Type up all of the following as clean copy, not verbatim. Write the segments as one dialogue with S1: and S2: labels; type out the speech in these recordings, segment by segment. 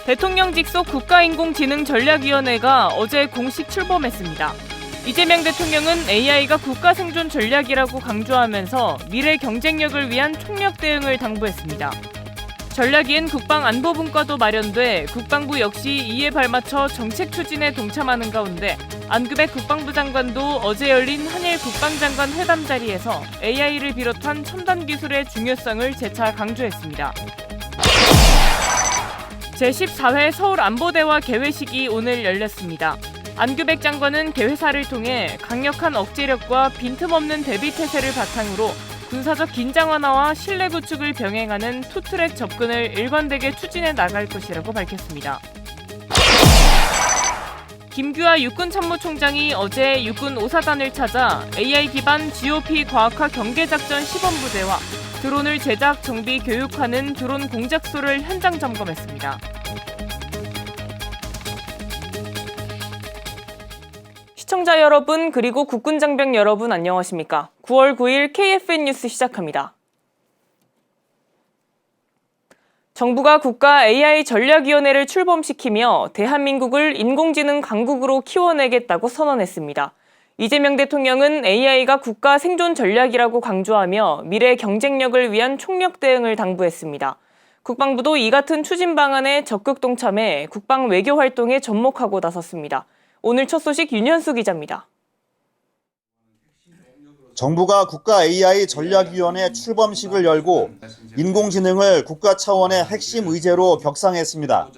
S1: 대통령 직속 국가인공지능전략위원회가 어제 공식 출범했습니다. 이재명 대통령은 AI가 국가 생존 전략이라고 강조하면서 미래 경쟁력을 위한 총력 대응을 당부했습니다. 전략위엔 국방안보분과도 마련돼 국방부 역시 이에 발맞춰 정책 추진에 동참하는 가운데 안규백 국방부 장관도 어제 열린 한일 국방장관 회담 자리에서 AI를 비롯한 첨단 기술의 중요성을 재차 강조했습니다. 제14회 서울안보대화 개회식이 오늘 열렸습니다. 안규백 장관은 개회사를 통해 강력한 억제력과 빈틈없는 대비태세를 바탕으로 군사적 긴장 완화와 신뢰 구축을 병행하는 투트랙 접근을 일관되게 추진해 나갈 것이라고 밝혔습니다. 김규하 육군참모총장이 어제 육군 5사단을 찾아 AI 기반 GOP 과학화 경계작전 시범부대와 드론을 제작, 정비, 교육하는 드론 공작소를 현장 점검했습니다. 시청자 여러분 그리고 국군장병 여러분 안녕하십니까? 9월 9일 KFN 뉴스 시작합니다. 정부가 국가 AI 전략위원회를 출범시키며 대한민국을 인공지능 강국으로 키워내겠다고 선언했습니다. 이재명 대통령은 AI가 국가 생존 전략이라고 강조하며 미래 경쟁력을 위한 총력 대응을 당부했습니다. 국방부도 이 같은 추진 방안에 적극 동참해 국방 외교 활동에 접목하고 나섰습니다. 오늘 첫 소식 윤현수 기자입니다.
S2: 정부가 국가 AI 전략위원회 출범식을 열고 인공지능을 국가 차원의 핵심 의제로 격상했습니다.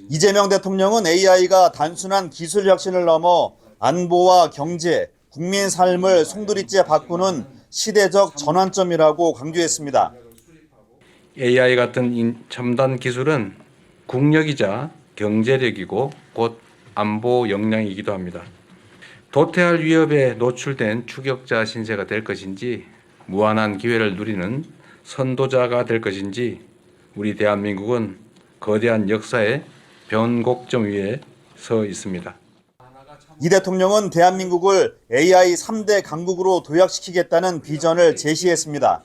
S2: 이재명 대통령은 AI가 단순한 기술 혁신을 넘어 안보와 경제, 국민 삶을 송두리째 바꾸는 시대적 전환점이라고 강조했습니다.
S3: AI 같은 첨단 기술은 국력이자 경제력이고 곧 안보 역량이기도 합니다. 도태할 위협에 노출된 추격자 신세가 될 것인지 무한한 기회를 누리는 선도자가 될 것인지 우리 대한민국은 거대한 역사의 변곡점 위에 서 있습니다.
S2: 이 대통령은 대한민국을 AI 3대 강국으로 도약시키겠다는 비전을 제시했습니다.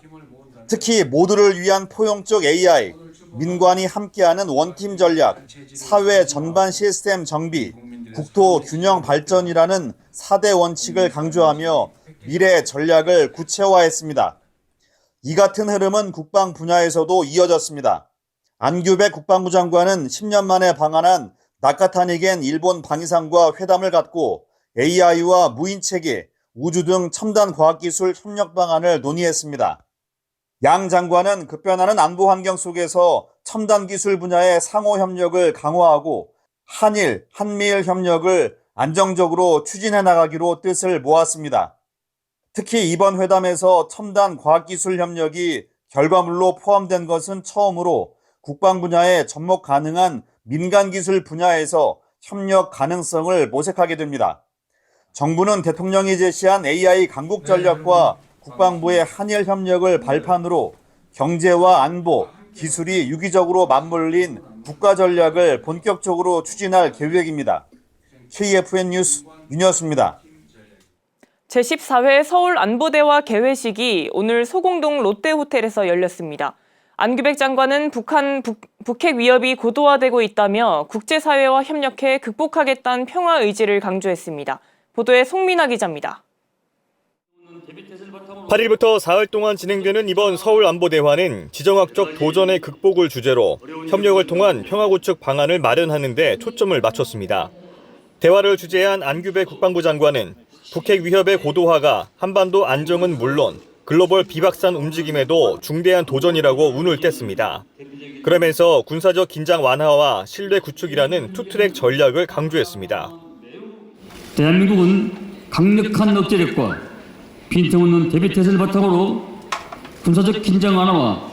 S2: 특히 모두를 위한 포용적 AI, 민관이 함께하는 원팀 전략, 사회 전반 시스템 정비, 국토 균형 발전이라는 4대 원칙을 강조하며 미래 전략을 구체화했습니다. 이 같은 흐름은 국방 분야에서도 이어졌습니다. 안규백 국방부 장관은 10년 만에 방한한 나카타니겐 일본 방위상과 회담을 갖고 AI와 무인체계, 우주 등 첨단 과학기술 협력 방안을 논의했습니다. 양 장관은 급변하는 안보 환경 속에서 첨단 기술 분야의 상호 협력을 강화하고 한일, 한미일 협력을 안정적으로 추진해 나가기로 뜻을 모았습니다. 특히 이번 회담에서 첨단 과학기술 협력이 결과물로 포함된 것은 처음으로 국방 분야에 접목 가능한 민간기술 분야에서 협력 가능성을 모색하게 됩니다. 정부는 대통령이 제시한 AI 강국 전략과 국방부의 한일 협력을 발판으로 경제와 안보, 기술이 유기적으로 맞물린 국가 전략을 본격적으로 추진할 계획입니다. KFN 뉴스 윤현수입니다.
S1: 제14회 서울안보대화 개회식이 오늘 소공동 롯데호텔에서 열렸습니다. 안규백 장관은 북핵 위협이 고도화되고 있다며 국제사회와 협력해 극복하겠다는 평화 의지를 강조했습니다. 보도에 송민아 기자입니다.
S4: 8일부터 사흘 동안 진행되는 이번 서울안보대화는 지정학적 도전의 극복을 주제로 협력을 통한 평화구축 방안을 마련하는 데 초점을 맞췄습니다. 대화를 주재한 안규백 국방부 장관은 북핵 위협의 고도화가 한반도 안정은 물론 글로벌 비박산 움직임에도 중대한 도전이라고 운을 뗐습니다. 그러면서 군사적 긴장 완화와 신뢰 구축이라는 투트랙 전략을 강조했습니다.
S5: 대한민국은 강력한 억제력과 빈틈없는 대비태세를 바탕으로 군사적 긴장 완화와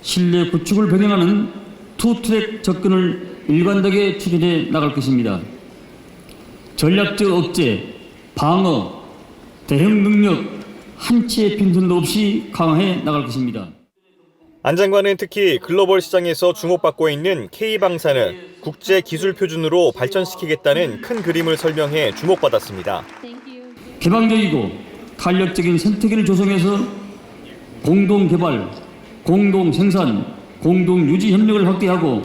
S5: 신뢰 구축을 병행하는 투트랙 접근을 일관되게 추진해 나갈 것입니다. 전략적 억제, 방어, 대응 능력, 한치의 빈틈도 없이 강화해 나갈 것입니다.
S4: 안 장관은 특히 글로벌 시장에서 주목받고 있는 K방산을 국제 기술 표준으로 발전시키겠다는 큰 그림을 설명해 주목받았습니다.
S5: 개방적이고 탄력적인 생태계를 조성해서 공동 개발, 공동 생산, 공동 유지 협력을 확대하고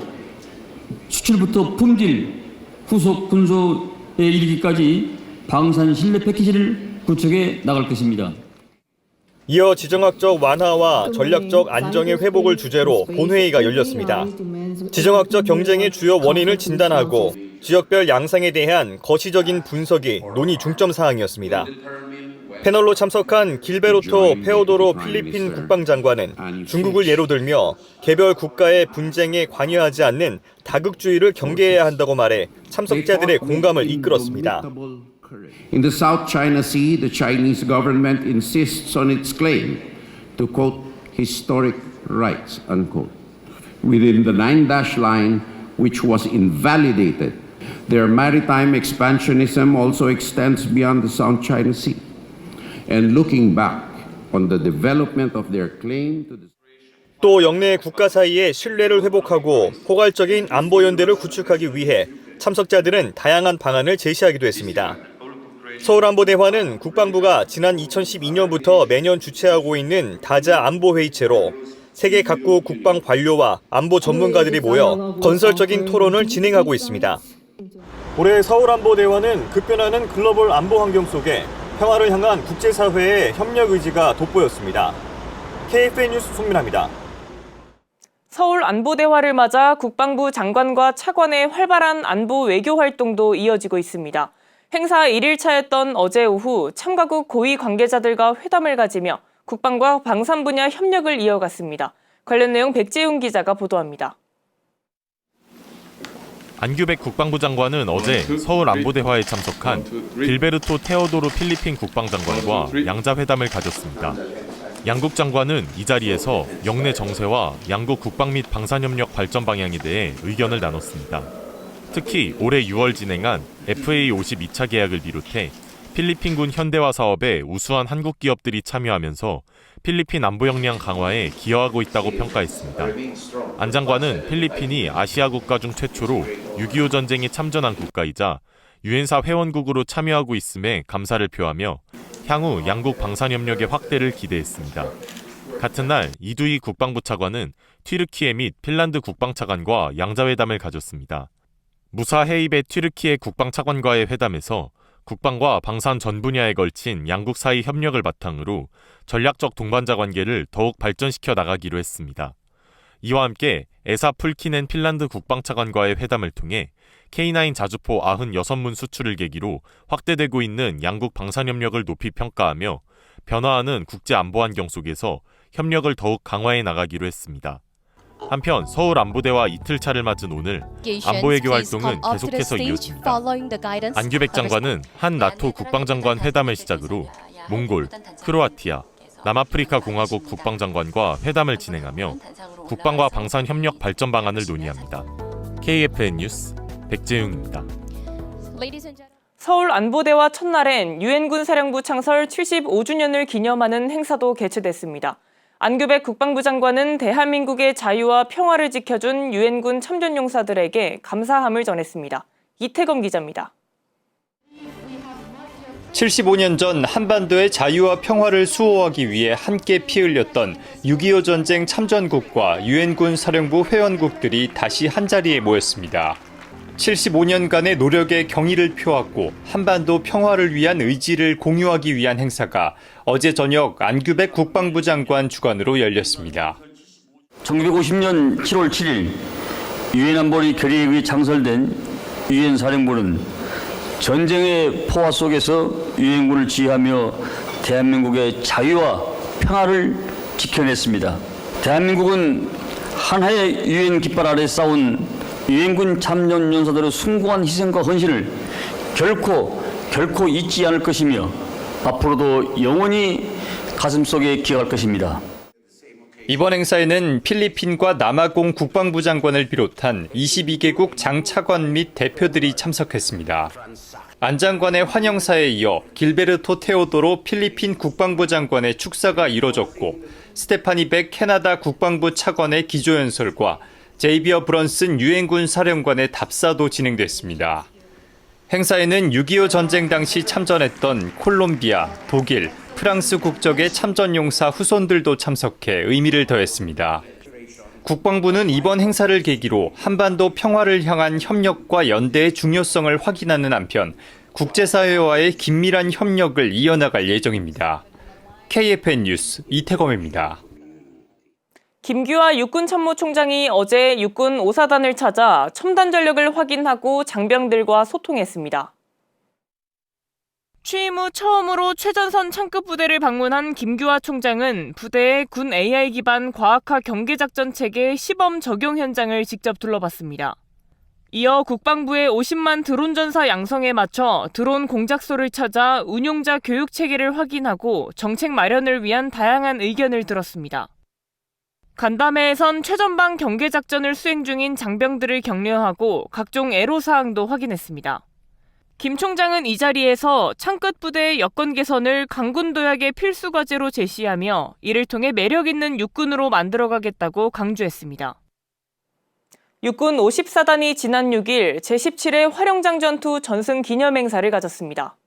S5: 수출부터 품질, 후속 군소에 이르기까지 방산 신뢰 패키지를 구축해 나갈 것입니다.
S4: 이어 지정학적 완화와 전략적 안정의 회복을 주제로 본회의가 열렸습니다. 지정학적 경쟁의 주요 원인을 진단하고 지역별 양상에 대한 거시적인 분석이 논의 중점 사항이었습니다. 패널로 참석한 길베르토 페오도로 필리핀 국방장관은 중국을 예로 들며 개별 국가의 분쟁에 관여하지 않는 다극주의를 경계해야 한다고 말해 참석자들의 공감을 이끌었습니다.
S6: In the South China Sea, the Chinese government insists on its claim to, quote, historic rights, unquote. Within the Nine-Dash Line, which was invalidated, their maritime expansionism also extends beyond the South China Sea. And looking back on the development of their claim to the
S4: 또 영내 국가 사이의 신뢰를 회복하고 포괄적인 안보 연대를 구축하기 위해 참석자들은 다양한 방안을 제시하기도 했습니다. 서울안보대화는 국방부가 지난 2012년부터 매년 주최하고 있는 다자 안보회의체로 세계 각국 국방 관료와 안보 전문가들이 모여 건설적인 토론을 진행하고 있습니다. 올해 서울안보대화는 급변하는 글로벌 안보 환경 속에 평화를 향한 국제사회의 협력 의지가 돋보였습니다. KFN 뉴스 송민아입니다.
S1: 서울 안보대화를 맞아 국방부 장관과 차관의 활발한 안보 외교 활동도 이어지고 있습니다. 행사 1일차였던 어제 오후 참가국 고위 관계자들과 회담을 가지며 국방과 방산 분야 협력을 이어갔습니다. 관련 내용 백재훈 기자가 보도합니다.
S7: 안규백 국방부 장관은 어제 서울 안보대화에 참석한 길베르토 테오도로 필리핀 국방장관과 양자회담을 가졌습니다. 양국 장관은 이 자리에서 영내 정세와 양국 국방 및 방산협력 발전 방향에 대해 의견을 나눴습니다. 특히 올해 6월 진행한 FA 52차 계약을 비롯해 필리핀군 현대화 사업에 우수한 한국 기업들이 참여하면서 필리핀 안보 역량 강화에 기여하고 있다고 평가했습니다. 안 장관은 필리핀이 아시아 국가 중 최초로 6.25 전쟁에 참전한 국가이자 유엔사 회원국으로 참여하고 있음에 감사를 표하며 향후 양국 방산협력의 확대를 기대했습니다. 같은 날 이두희 국방부 차관은 튀르키예 및 핀란드 국방차관과 양자회담을 가졌습니다. 무사 해입의 튀르키예 국방차관과의 회담에서 국방과 방산 전 분야에 걸친 양국 사이 협력을 바탕으로 전략적 동반자 관계를 더욱 발전시켜 나가기로 했습니다. 이와 함께 에사 풀키넨 핀란드 국방차관과의 회담을 통해 K9 자주포 96문 수출을 계기로 확대되고 있는 양국 방산협력을 높이 평가하며 변화하는 국제안보 환경 속에서 협력을 더욱 강화해 나가기로 했습니다. 한편 서울 안보대화 이틀차를 맞은 오늘 안보외교 활동은 계속해서 이어집니다. 안규백 장관은 한 나토 국방장관 회담을 시작으로 몽골, 크로아티아, 남아프리카 공화국 국방장관과 회담을 진행하며 국방과 방산 협력 발전 방안을 논의합니다. KFN 뉴스 백재웅입니다.
S1: 서울 안보대화 첫날엔 유엔군 사령부 창설 75주년을 기념하는 행사도 개최됐습니다. 안규백 국방부 장관은 대한민국의 자유와 평화를 지켜준 유엔군 참전용사들에게 감사함을 전했습니다. 이태검 기자입니다.
S4: 75년 전 한반도의 자유와 평화를 수호하기 위해 함께 피 흘렸던 6.25 전쟁 참전국과 유엔군 사령부 회원국들이 다시 한자리에 모였습니다. 75년간의 노력에 경의를 표하고 한반도 평화를 위한 의지를 공유하기 위한 행사가 어제 저녁 안규백 국방부 장관 주관으로 열렸습니다.
S8: 1950년 7월 7일 유엔 안보리 결의에 의해 창설된 유엔 사령부는 전쟁의 포화 속에서 유엔군을 지휘하며 대한민국의 자유와 평화를 지켜냈습니다. 대한민국은 한화의 유엔 깃발 아래 싸운 유엔군 참전용사들의 숭고한 희생과 헌신을 결코 잊지 않을 것이며 앞으로도 영원히 가슴속에 기억할 것입니다.
S4: 이번 행사에는 필리핀과 남아공 국방부 장관을 비롯한 22개국 장차관 및 대표들이 참석했습니다. 안 장관의 환영사에 이어 길베르토 테오도로 필리핀 국방부 장관의 축사가 이뤄졌고 스테파니 백 캐나다 국방부 차관의 기조연설과 제이비어 브런슨 유엔군 사령관의 답사도 진행됐습니다. 행사에는 6.25 전쟁 당시 참전했던 콜롬비아, 독일, 프랑스 국적의 참전용사 후손들도 참석해 의미를 더했습니다. 국방부는 이번 행사를 계기로 한반도 평화를 향한 협력과 연대의 중요성을 확인하는 한편 국제사회와의 긴밀한 협력을 이어나갈 예정입니다. KFN 뉴스 이태검입니다.
S1: 김규화 육군참모총장이 어제 육군 5사단을 찾아 첨단 전력을 확인하고 장병들과 소통했습니다. 취임 후 처음으로 최전선 창급 부대를 방문한 김규화 총장은 부대의 군 AI 기반 과학화 경계작전 체계 시범 적용 현장을 직접 둘러봤습니다. 이어 국방부의 50만 드론 전사 양성에 맞춰 드론 공작소를 찾아 운용자 교육 체계를 확인하고 정책 마련을 위한 다양한 의견을 들었습니다. 간담회에선 최전방 경계작전을 수행 중인 장병들을 격려하고 각종 애로사항도 확인했습니다. 김 총장은 이 자리에서 창끝 부대의 여건 개선을 강군 도약의 필수 과제로 제시하며 이를 통해 매력 있는 육군으로 만들어가겠다고 강조했습니다. 육군 54단이 지난 6일 제17회 화룡장 전투 전승 기념 행사를 가졌습니다.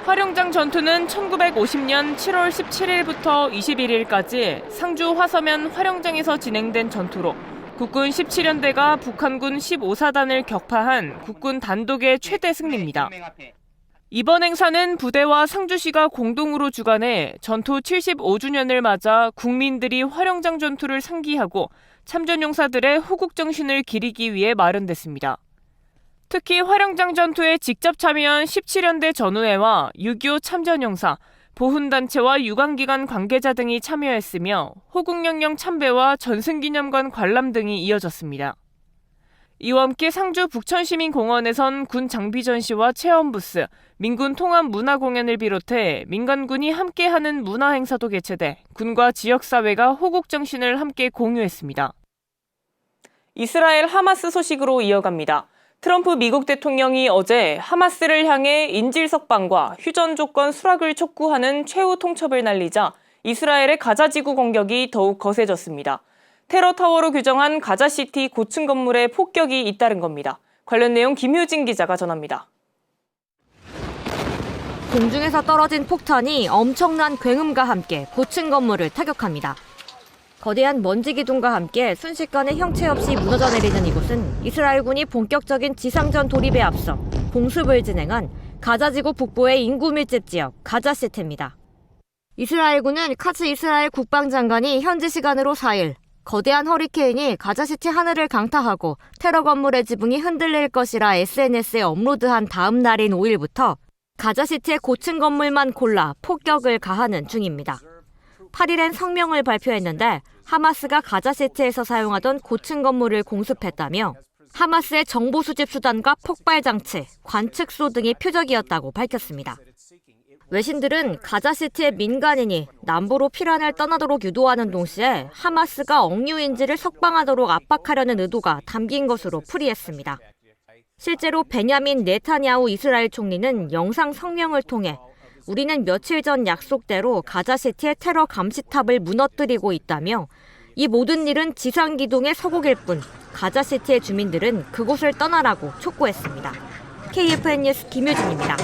S1: 화룡장 전투는 1950년 7월 17일부터 21일까지 상주 화서면 화룡장에서 진행된 전투로 국군 17연대가 북한군 15사단을 격파한 국군 단독의 최대 승리입니다. 이번 행사는 부대와 상주시가 공동으로 주관해 전투 75주년을 맞아 국민들이 화룡장 전투를 상기하고 참전용사들의 호국정신을 기리기 위해 마련됐습니다. 특히 화룡장 전투에 직접 참여한 17연대 전우회와 6.25 참전용사, 보훈단체와 유관기관 관계자 등이 참여했으며 호국영령 참배와 전승기념관 관람 등이 이어졌습니다. 이와 함께 상주 북천시민공원에선 군 장비 전시와 체험 부스, 민군 통합 문화 공연을 비롯해 민간군이 함께하는 문화 행사도 개최돼 군과 지역사회가 호국정신을 함께 공유했습니다. 이스라엘 하마스 소식으로 이어갑니다. 트럼프 미국 대통령이 어제 하마스를 향해 인질 석방과 휴전 조건 수락을 촉구하는 최후 통첩을 날리자 이스라엘의 가자지구 공격이 더욱 거세졌습니다. 테러 타워로 규정한 가자시티 고층 건물에 폭격이 잇따른 겁니다. 관련 내용 김효진 기자가 전합니다.
S9: 공중에서 떨어진 폭탄이 엄청난 굉음과 함께 고층 건물을 타격합니다. 거대한 먼지 기둥과 함께 순식간에 형체 없이 무너져 내리는 이곳은 이스라엘군이 본격적인 지상전 돌입에 앞서 공습을 진행한 가자지구 북부의 인구 밀집 지역 가자시티입니다. 이스라엘군은 카츠 이스라엘 국방장관이 현지 시간으로 4일 거대한 허리케인이 가자시티 하늘을 강타하고 테러 건물의 지붕이 흔들릴 것이라 SNS에 업로드한 다음 날인 5일부터 가자시티의 고층 건물만 골라 폭격을 가하는 중입니다. 8일엔 성명을 발표했는데 하마스가 가자시티에서 사용하던 고층 건물을 공습했다며 하마스의 정보 수집 수단과 폭발 장치, 관측소 등이 표적이었다고 밝혔습니다. 외신들은 가자시티의 민간인이 남부로 피란을 떠나도록 유도하는 동시에 하마스가 억류인질을 석방하도록 압박하려는 의도가 담긴 것으로 풀이했습니다. 실제로 베냐민 네타냐후 이스라엘 총리는 영상 성명을 통해 우리는 며칠 전 약속대로 가자시티의 테러 감시탑을 무너뜨리고 있다며 이 모든 일은 지상기동의 서곡일 뿐 가자시티의 주민들은 그곳을 떠나라고 촉구했습니다. KFN 뉴스 김효진입니다.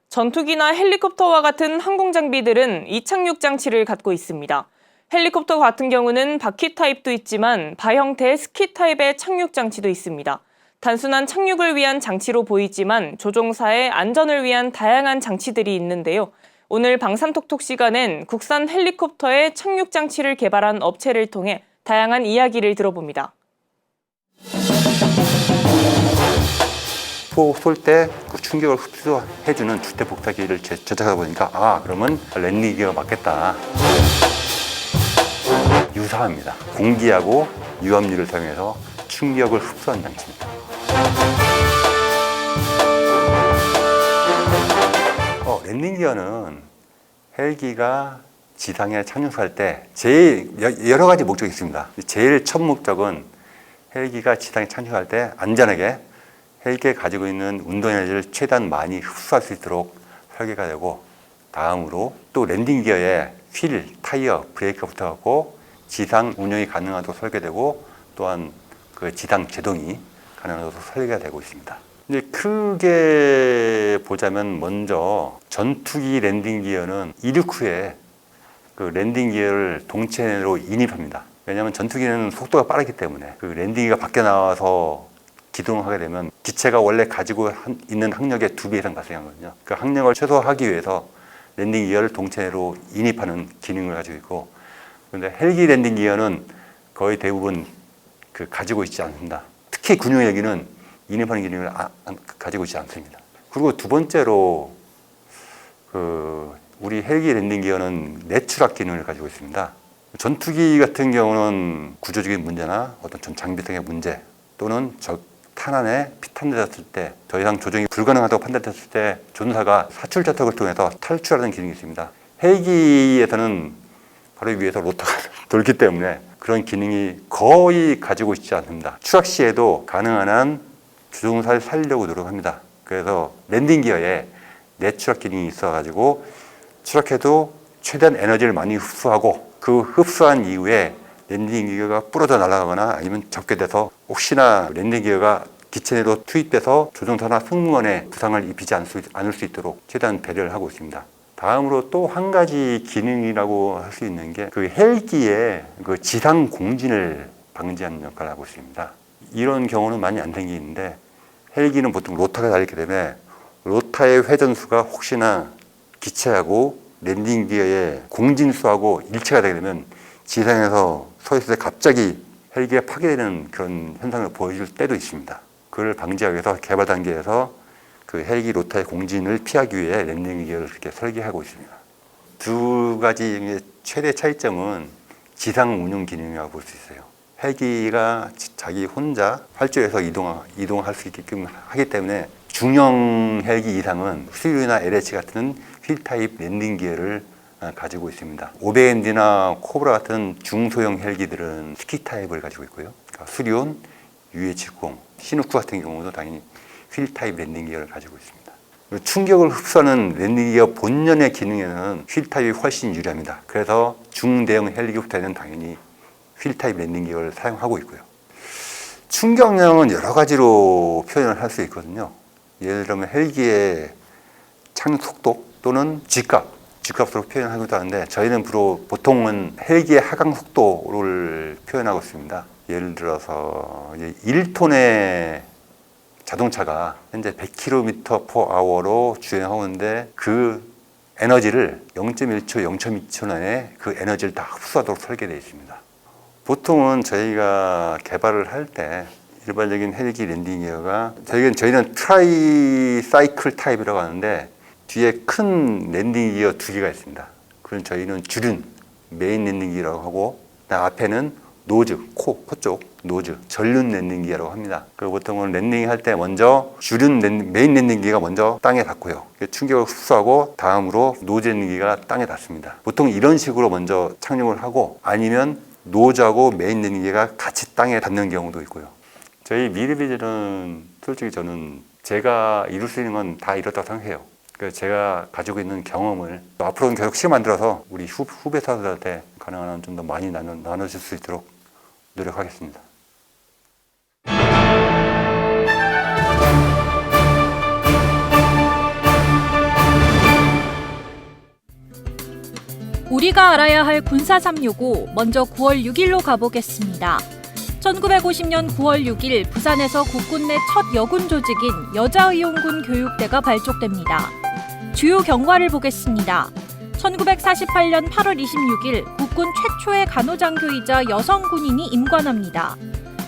S1: 전투기나 헬리콥터와 같은 항공 장비들은 이착륙 장치를 갖고 있습니다. 헬리콥터 같은 경우는 바퀴 타입도 있지만 바 형태의 스키 타입의 착륙 장치도 있습니다. 단순한 착륙을 위한 장치로 보이지만 조종사의 안전을 위한 다양한 장치들이 있는데요. 오늘 방산톡톡 시간엔 국산 헬리콥터의 착륙 장치를 개발한 업체를 통해 다양한 이야기를 들어봅니다.
S10: 쏠 때 그 충격을 흡수해주는 주대 복사기를 제작하다 보니까 그러면 랜딩 기어가 맞겠다. 유사합니다. 공기하고 유압력을 사용해서 충격을 흡수한 장치입니다. 랜딩 기어는 헬기가 지상에 착륙할 때 제일 여러 가지 목적이 있습니다. 제일 첫 목적은 헬기가 지상에 착륙할 때 안전하게 헬기에 가지고 있는 운동에너지를 최대한 많이 흡수할 수 있도록 설계가 되고, 다음으로 또 랜딩 기어에 휠, 타이어, 브레이크가 붙어갖고 지상 운영이 가능하도록 설계되고, 또한 그 지상 제동이 가능한 것으로 설계가 되고 있습니다. 이제 크게 보자면 먼저 전투기 랜딩 기어는 이륙 후에 그 랜딩 기어를 동체로 인입합니다. 왜냐하면 전투기는 속도가 빠르기 때문에 그 랜딩기가 밖에 나와서 기동하게 되면 기체가 원래 가지고 있는 항력의 2배 이상 발생하거든요. 그 항력을 최소화하기 위해서 랜딩 기어를 동체로 인입하는 기능을 가지고 있고, 그런데 헬기 랜딩 기어는 거의 대부분 그 가지고 있지 않습니다. 특히 군용 헬기는 인입하는 기능을 가지고 있지 않습니다. 그리고 두 번째로 그 우리 헬기 랜딩 기어는 내추락 기능을 가지고 있습니다. 전투기 같은 경우는 구조적인 문제나 어떤 전 장비성의 문제 또는 적 탄환에 피탄되었을 때 더 이상 조정이 불가능하다고 판단됐을 때 조종사가 사출 좌턱을 통해서 탈출하는 기능이 있습니다. 헬기에서는 바로 위에서 로터가 돌기 때문에 그런 기능이 거의 가지고 있지 않습니다. 추락 시에도 가능한 한 조종사를 살리려고 노력합니다. 그래서 랜딩 기어에 내추락 기능이 있어가지고 추락해도 최대한 에너지를 많이 흡수하고 그 흡수한 이후에 랜딩 기어가 부러져 날아가거나 아니면 접게돼서 혹시나 랜딩 기어가 기체 내로 투입돼서 조종사나 승무원에 부상을 입히지 않을 수 있도록 최대한 배려를 하고 있습니다. 다음으로 또 한 가지 기능이라고 할 수 있는 게 그 헬기의 그 지상 공진을 방지하는 역할을 하고 있습니다. 이런 경우는 많이 안 생기는데 헬기는 보통 로터가 달리기 때문에 로터의 회전수가 혹시나 기체하고 랜딩 기어의 공진수하고 일치가 되게 되면 지상에서 서 있을 때 갑자기 헬기가 파괴되는 그런 현상을 보여줄 때도 있습니다. 그걸 방지하기 위해서 개발 단계에서 그 헬기 로터의 공진을 피하기 위해 랜딩 기어를 이렇게 설계하고 있습니다. 두 가지 최대 차이점은 지상 운용 기능이라고 볼 수 있어요. 헬기가 자기 혼자 활주로에서 이동할 수 있게끔 하기 때문에 중형 헬기 이상은 수류나 LH 같은 휠 타입 랜딩 기어를 가지고 있습니다. 오베엔디나 코브라 같은 중소형 헬기들은 스키 타입을 가지고 있고요. 그러니까 수리온, UH-90, 시누크 같은 경우도 당연히 휠 타입 랜딩 기어를 가지고 있습니다. 충격을 흡수하는 랜딩 기어 본연의 기능에는 휠 타입이 훨씬 유리합니다. 그래서 중대형 헬기부터는 당연히 휠 타입 랜딩 기어를 사용하고 있고요. 충격량은 여러 가지로 표현을 할 수 있거든요. 예를 들면 헬기의 착륙 속도 또는 G값으로 표현하기도 하는데 저희는 주로 보통은 헬기의 하강 속도를 표현하고 있습니다. 예를 들어서 1톤의 자동차가 현재 100km/h로 주행하고 있는데 그 에너지를 0.1초, 0.2초 내에 그 에너지를 다 흡수하도록 설계되어 있습니다. 보통은 저희가 개발을 할 때 일반적인 헬기 랜딩 기어가 저희는 트라이 사이클 타입이라고 하는데 뒤에 큰 랜딩 기어 2개가 있습니다. 그럼 저희는 주륜, 메인 랜딩 기어라고 하고 앞에는 노즈, 코 쪽 노즈, 전륜 랜딩 기어라고 합니다. 그리고 보통은 랜딩 할 때 먼저 메인 랜딩 기어가 먼저 땅에 닿고요. 충격을 흡수하고 다음으로 노즈 랜딩 기어가 땅에 닿습니다. 보통 이런 식으로 먼저 착륙을 하고 아니면 노즈하고 메인 랜딩 기어가 같이 땅에 닿는 경우도 있고요. 저희 미르비즈는 솔직히 저는 제가 이룰 수 있는 건 다 이뤘다고 생각해요. 그래서 제가 가지고 있는 경험을 앞으로는 계속 시험 만들어서 우리 후배 사들한테 가능한 한 좀 더 많이 나눠줄 수 있도록 노력하겠습니다.
S11: 우리가 알아야 할 군사 365 먼저 9월 6일로 가보겠습니다. 1950년 9월 6일 부산에서 국군 내 첫 여군 조직인 여자의용군 교육대가 발족됩니다. 주요 경과를 보겠습니다. 1948년 8월 26일 국군 최초의 간호장교이자 여성 군인이 임관합니다.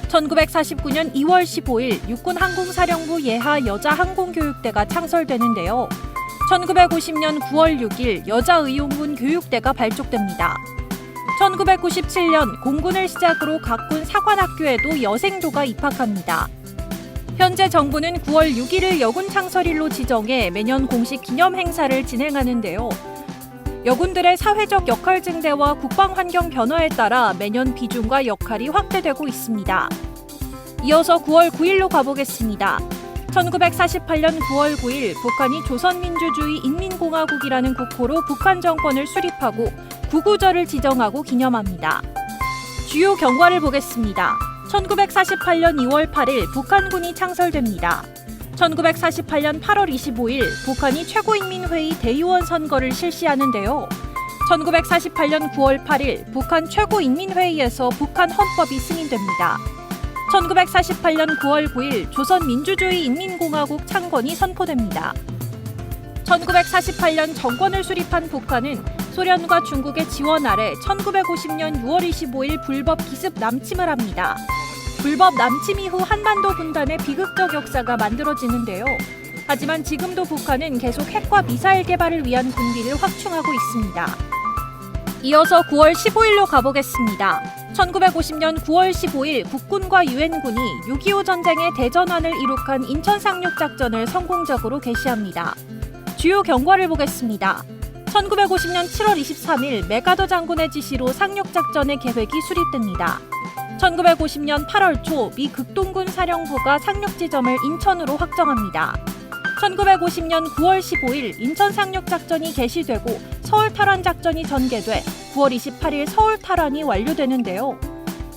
S11: 1949년 2월 15일 육군항공사령부 예하 여자항공교육대가 창설되는데요. 1950년 9월 6일 여자의용군 교육대가 발족됩니다. 1997년 공군을 시작으로 각군 사관학교에도 여생도가 입학합니다. 현재 정부는 9월 6일을 여군 창설일로 지정해 매년 공식 기념 행사를 진행하는데요. 여군들의 사회적 역할 증대와 국방 환경 변화에 따라 매년 비중과 역할이 확대되고 있습니다. 이어서 9월 9일로 가보겠습니다. 1948년 9월 9일 북한이 조선민주주의 인민공화국이라는 국호로 북한 정권을 수립하고 구구절을 지정하고 기념합니다. 주요 경과를 보겠습니다. 1948년 2월 8일 북한군이 창설됩니다. 1948년 8월 25일 북한이 최고인민회의 대의원 선거를 실시하는데요. 1948년 9월 8일 북한 최고인민회의에서 북한 헌법이 승인됩니다. 1948년 9월 9일 조선민주주의인민공화국 창건이 선포됩니다. 1948년 정권을 수립한 북한은 소련과 중국의 지원 아래 1950년 6월 25일 불법 기습 남침을 합니다. 불법 남침 이후 한반도 분단의 비극적 역사가 만들어지는데요. 하지만 지금도 북한은 계속 핵과 미사일 개발을 위한 군비를 확충하고 있습니다. 이어서 9월 15일로 가보겠습니다. 1950년 9월 15일 국군과 유엔군이 6.25 전쟁의 대전환을 이룩한 인천상륙작전을 성공적으로 개시합니다. 주요 경과를 보겠습니다. 1950년 7월 23일 메가더 장군의 지시로 상륙작전의 계획이 수립됩니다. 1950년 8월 초 미 극동군 사령부가 상륙 지점을 인천으로 확정합니다. 1950년 9월 15일 인천 상륙작전이 개시되고 서울 탈환 작전이 전개돼 9월 28일 서울 탈환이 완료되는데요.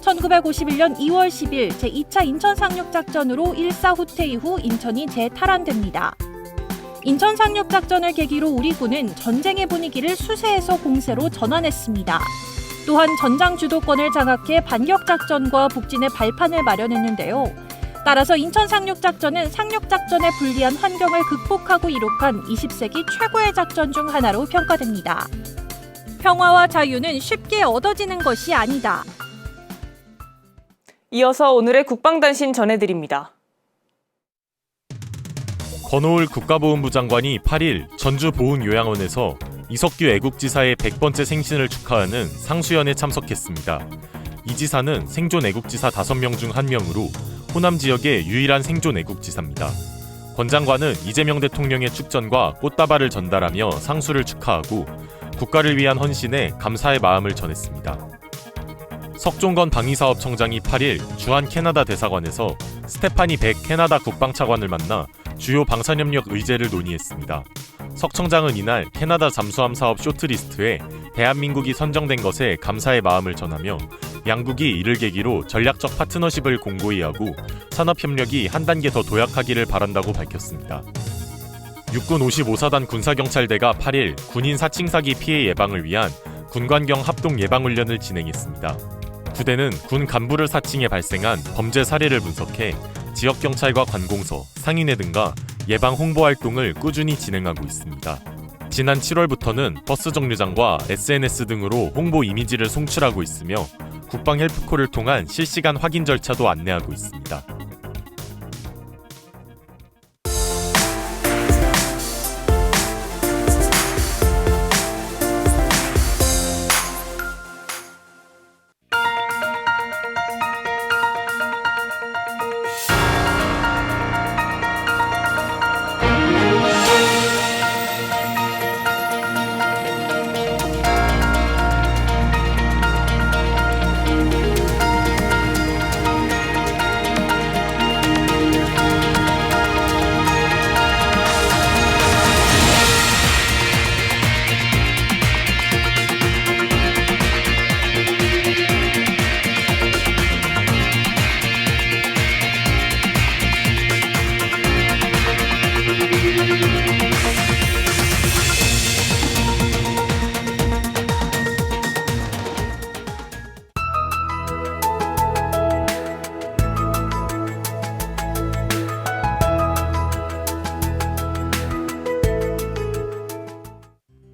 S11: 1951년 2월 10일 제2차 인천 상륙작전으로 1사 후퇴 이후 인천이 재탈환됩니다. 인천 상륙작전을 계기로 우리 군은 전쟁의 분위기를 수세에서 공세로 전환했습니다. 또한 전장 주도권을 장악해 반격작전과 북진의 발판을 마련했는데요. 따라서 인천 상륙작전은 상륙작전에 불리한 환경을 극복하고 이룩한 20세기 최고의 작전 중 하나로 평가됩니다. 평화와 자유는 쉽게 얻어지는 것이 아니다.
S1: 이어서 오늘의 국방단신 전해드립니다.
S7: 권오을 국가보훈부 장관이 8일 전주보훈요양원에서 이석규 애국지사의 100번째 생신을 축하하는 상수연에 참석했습니다. 이 지사는 생존 애국지사 5명 중 1명으로 호남 지역의 유일한 생존 애국지사입니다. 권 장관은 이재명 대통령의 축전과 꽃다발을 전달하며 상수를 축하하고 국가를 위한 헌신에 감사의 마음을 전했습니다. 석종건 방위사업청장이 8일 주한 캐나다 대사관에서 스테파니 백 캐나다 국방차관을 만나 주요 방산협력 의제를 논의했습니다. 석 청장은 이날 캐나다 잠수함 사업 쇼트리스트에 대한민국이 선정된 것에 감사의 마음을 전하며 양국이 이를 계기로 전략적 파트너십을 공고히 하고 산업협력이 한 단계 더 도약하기를 바란다고 밝혔습니다. 육군 55사단 군사경찰대가 8일 군인 사칭 사기 피해 예방을 위한 군관경 합동 예방훈련을 진행했습니다. 부대는 군 간부를 사칭해 발생한 범죄 사례를 분석해 지역경찰과 관공서, 상인회 등과 예방 홍보 활동을 꾸준히 진행하고 있습니다. 지난 7월부터는 버스 정류장과 SNS 등으로 홍보 이미지를 송출하고 있으며 국방 헬프콜을 통한 실시간 확인 절차도 안내하고 있습니다.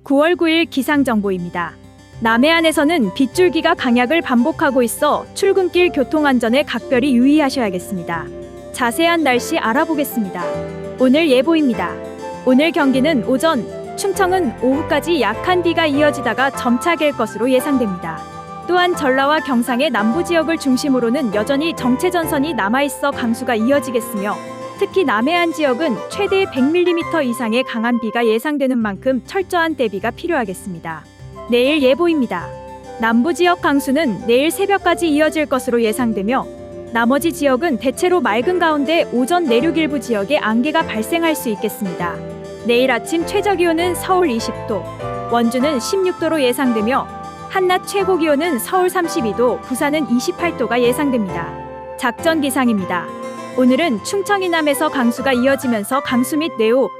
S12: (9월 9일) 기상정보입니다. 남해안에서는 빗줄기가 강약을 반복하고 있어 출근길 교통안전에 각별히 유의하셔야겠습니다. 자세한 날씨 알아보겠습니다. 오늘 예보입니다. 오늘 경기는 오전, 충청은 오후까지 약한 비가 이어지다가 점차 갤 것으로 예상됩니다. 또한 전라와 경상의 남부 지역을 중심으로는 여전히 정체전선이 남아있어 강수가 이어지겠으며 특히 남해안 지역은 최대 100mm 이상의 강한 비가 예상되는 만큼 철저한 대비가 필요하겠습니다. 내일 예보입니다. 남부 지역 강수는 내일 새벽까지 이어질 것으로 예상되며 나머지 지역은 대체로 맑은 가운데 오전 내륙 일부 지역에 안개가 발생할 수 있겠습니다. 내일 아침 최저기온은 서울 20도, 원주는 16도로 예상되며 한낮 최고기온은 서울 32도, 부산은 28도가 예상됩니다. 작전 기상입니다. 오늘은 충청 이남에서 강수가 이어지면서 강수 및 뇌호,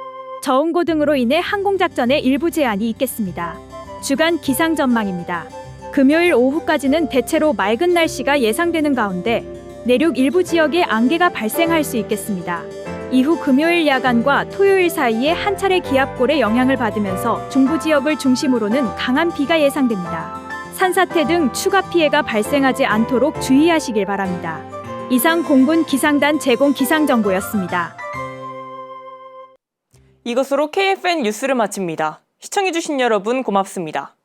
S12: 저온고 등으로 인해 항공작전에 일부 제한이 있겠습니다. 주간 기상 전망입니다. 금요일 오후까지는 대체로 맑은 날씨가 예상되는 가운데 내륙 일부 지역에 안개가 발생할 수 있겠습니다. 이후 금요일 야간과 토요일 사이에 한 차례 기압골의 영향을 받으면서 중부 지역을 중심으로는 강한 비가 예상됩니다. 산사태 등 추가 피해가 발생하지 않도록 주의하시길 바랍니다. 이상 공군 기상단 제공 기상정보였습니다.
S1: 이것으로 KFN 뉴스를 마칩니다. 시청해주신 여러분 고맙습니다.